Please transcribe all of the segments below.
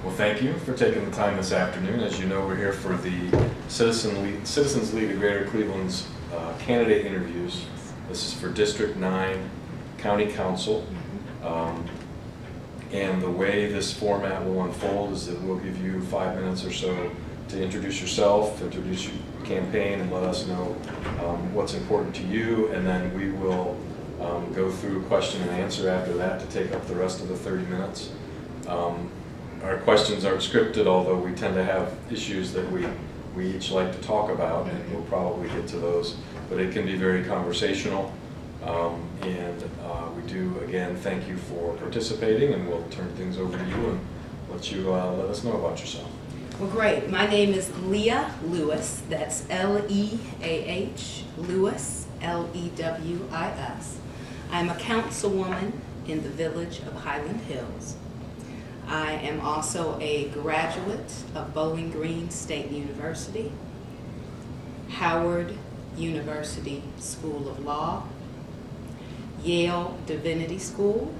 Well, thank you for taking the time this afternoon. As you know, we're here for the Citizens League of Greater Cleveland's candidate interviews. This is for District 9 County Council. And the way this format will unfold is that we'll give you 5 minutes or so to introduce yourself, introduce your campaign, and let us know what's important to you, and then we will go through question and answer after that to take up the rest of the 30 minutes. Our questions aren't scripted, although we tend to have issues that we each like to talk about, and we'll probably get to those, but it can be very conversational. We do, again, thank you for participating, and we'll turn things over to you and let you let us know about yourself. Well, great. My name is Leah Lewis. That's L-E-A-H, Lewis, L-E-W-I-S. I'm a councilwoman in the village of Highland Hills. I am also a graduate of Bowling Green State University, Howard University School of Law, Yale Divinity School,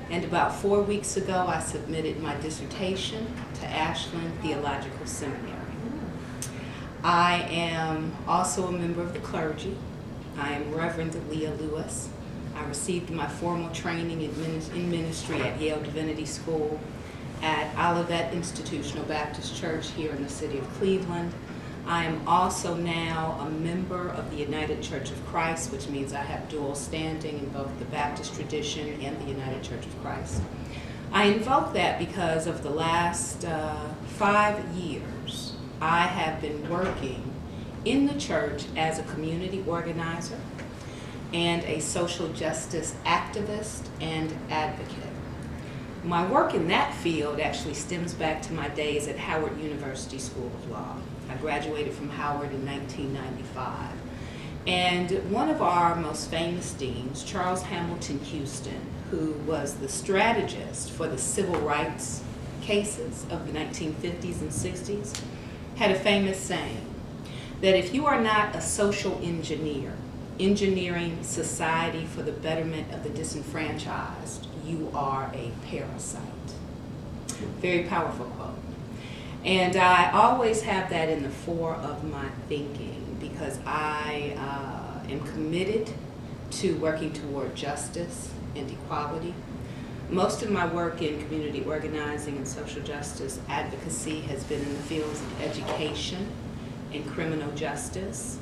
and about 4 weeks ago I submitted my dissertation to Ashland Theological Seminary. I am also a member of the clergy. I am Reverend Leah Lewis. I received my formal training in ministry at Yale Divinity School, at Olivet Institutional Baptist Church here in the city of Cleveland. I am also now a member of the United Church of Christ, which means I have dual standing in both the Baptist tradition and the United Church of Christ. I invoke that because of the last 5 years, I have been working in the church as a community organizer and a social justice activist and advocate. My work in that field actually stems back to my days at Howard University School of Law. I graduated from Howard in 1995. And one of our most famous deans, Charles Hamilton Houston, who was the strategist for the civil rights cases of the 1950s and 60s, had a famous saying that if you are not a social engineer, engineering society for the betterment of the disenfranchised, you are a parasite. Very powerful quote. And I always have that in the fore of my thinking because I am committed to working toward justice and equality. Most of my work in community organizing and social justice advocacy has been in the fields of education and criminal justice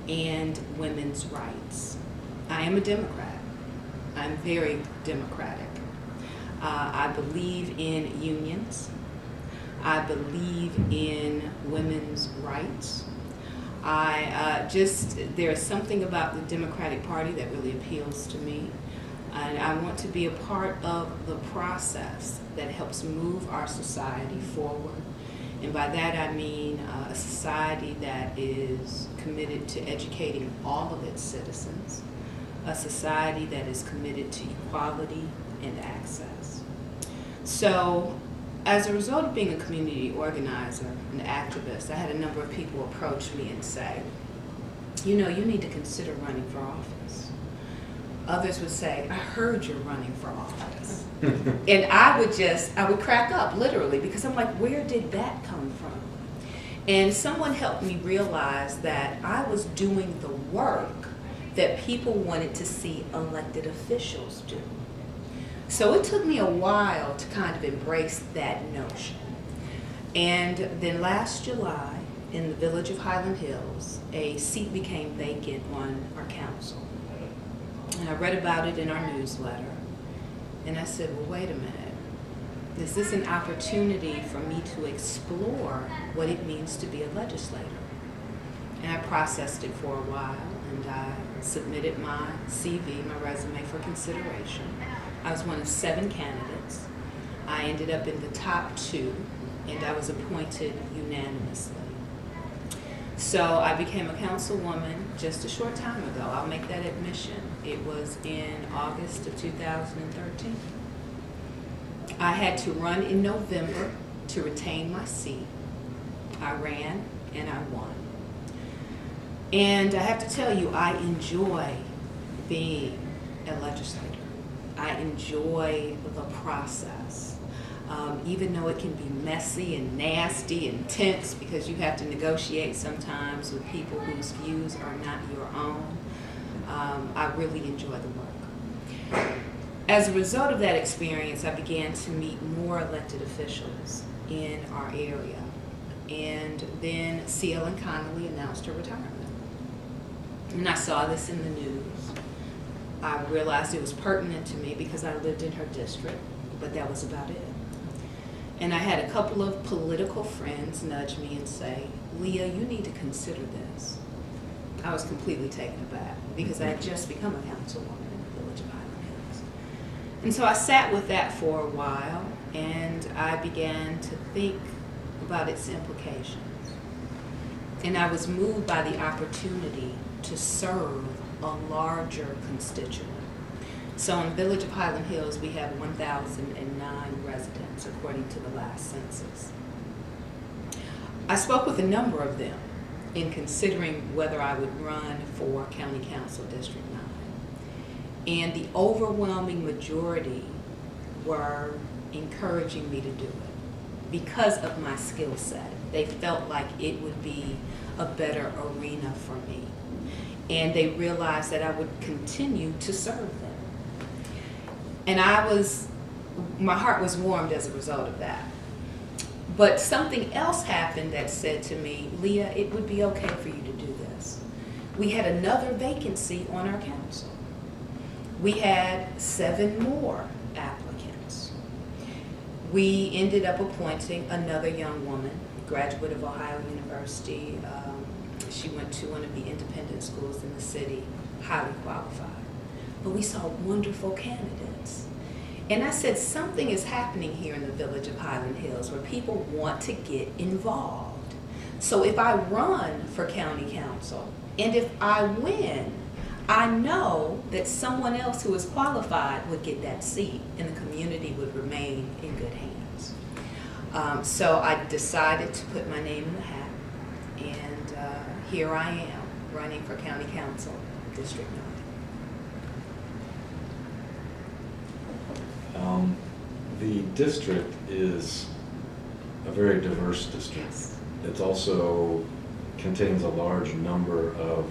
and women's rights. I am a Democrat. I'm very democratic. I believe in unions. I believe in women's rights. There is something about the Democratic Party that really appeals to me. And I want to be a part of the process that helps move our society forward. And by that I mean a society that is committed to educating all of its citizens, a society that is committed to equality and access. So, as a result of being a community organizer and activist, I had a number of people approach me and say, you know, you need to consider running for office. Others would say, I heard you're running for office. And I would crack up literally because I'm like, where did that come from? And someone helped me realize that I was doing the work that people wanted to see elected officials do. So it took me a while to kind of embrace that notion. And then last July, in the village of Highland Hills, a seat became vacant on our council. And I read about it in our newsletter. And I said, well, wait a minute. Is this an opportunity for me to explore what it means to be a legislator? And I processed it for a while, and I submitted my CV, my resume, for consideration. I was one of 7 candidates. I ended up in the top 2, and I was appointed unanimously. So I became a councilwoman just a short time ago. I'll make that admission. It was in August of 2013. I had to run in November to retain my seat. I ran and I won. And I have to tell you, I enjoy being a legislator. I enjoy the process. even though it can be messy and nasty and tense because you have to negotiate sometimes with people whose views are not your own, I really enjoy the work. As a result of that experience, I began to meet more elected officials in our area. And then C.L. Connolly announced her retirement. And I saw this in the news. I realized it was pertinent to me because I lived in her district, but that was about it. And I had a couple of political friends nudge me and say, Leah, you need to consider this. I was completely taken aback because I had just become a councilwoman in the village of Highland Hills. And so I sat with that for a while, and I began to think about its implications. And I was moved by the opportunity to serve a larger constituent. So in the village of Highland Hills, we have 1,009 residents, according to the last census. I spoke with a number of them in considering whether I would run for County Council District 9. And the overwhelming majority were encouraging me to do it because of my skill set. They felt like it would be a better arena for me. And they realized that I would continue to serve them. And my heart was warmed as a result of that. But something else happened that said to me, Leah, it would be okay for you to do this. We had another vacancy on our council. We had 7 more applicants. We ended up appointing another young woman, graduate of Ohio University. She went to one of the independent schools in the city, highly qualified. But we saw wonderful candidates. And I said, something is happening here in the village of Highland Hills where people want to get involved. So if I run for county council, and if I win, I know that someone else who is qualified would get that seat, and the community would remain in good hands. So I decided to put my name in the hat, and here I am running for county council, District 9. The district is a very diverse district. Yes. It also contains a large number of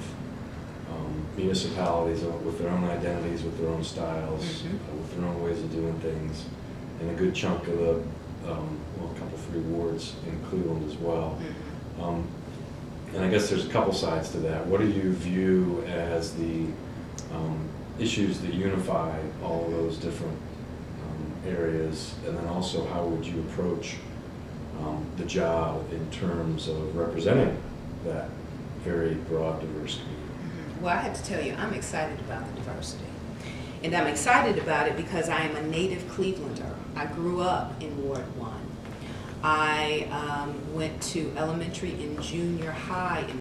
municipalities with their own identities, with their own styles, with their own ways of doing things, and a good chunk of the, a couple, 3 wards in Cleveland as well. And I guess there's a couple sides to that. What do you view as the issues that unify all of those different areas, and then also how would you approach the job in terms of representing that very broad, diverse community? Well, I have to tell you, I'm excited about the diversity. And I'm excited about it because I am a native Clevelander. I grew up in Ward 1. I went to elementary and junior high in